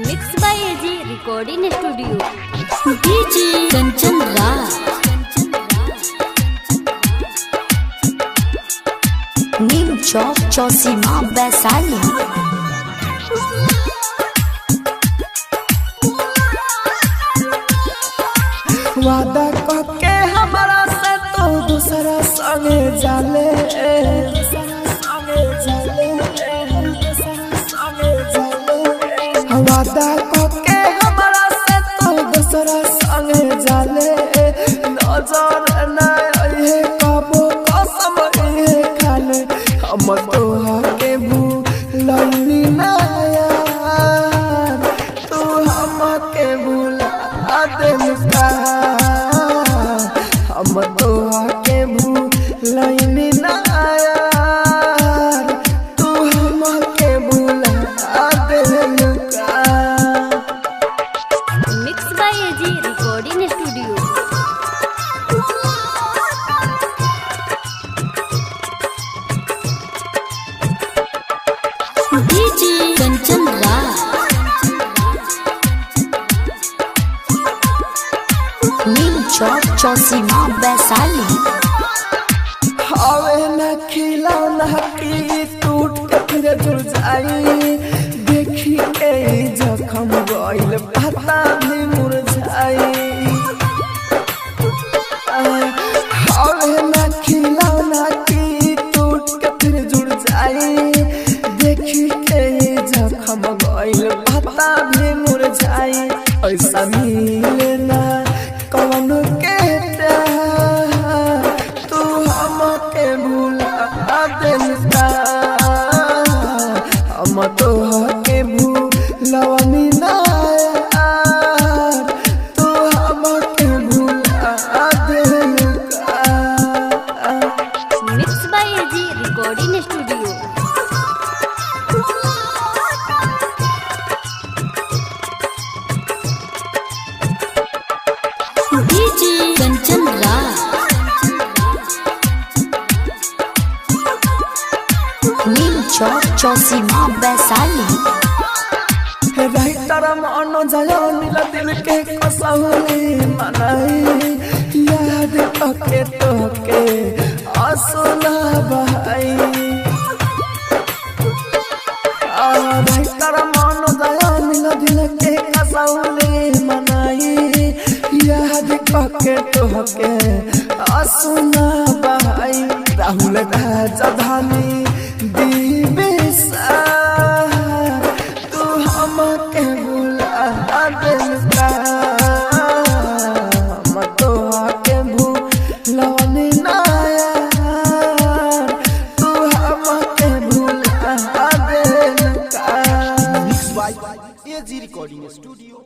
Mix by AG recording studio. DJ Kanchan Raj, Neem Chowk Chausima Vaishali. वादा करके हमारा से तो दूसरा संगे जाले, वादा करके हमारा से तो दूसरा संगे जाले। नजर ना ये कबो कसम ये खाले, हम तो के भूलनी ना यार, तू हम के भूला दे मुस्का, हम तो के भूलनी ना यार, तू हम के भूला दे मुस्का। Mix by AG recording studio. DJ Kanchan Raj, Neem Chowk Chausima Vaishali. हवे न खिलौना की टूट के फिर जुड़ जाई, देखी के जखम गइल पता भी मुरझाई। हवे न खिलौना की टूट के फिर जुड़ जाई, देखी के जखम गइल पता भी मुरझाई। ऐसा मिले ना कौन के प्यार, तू हम के भूला दे मुस्का, हम तो के भूलनी ना यार, तू हम के भूला दे मुस्का। Mix by AG recording studio. DJ Kanchan Raj, Neem Chowk Chausima Vaishali. Writer मन जाया नीला दिल के कसौली मनाई, याद के तो के आंसुला बहाई। राइटर मन जाया नीला दिल के कसौली मनाई, याद के तो के आंसुला बहाई। राहुल राजधानी दिविसा, तू हम के भूला दे मुस्का, हम तो के भूलनी ना यार, तू हम के भूला दे मुस्का। Mix by AG recording studio.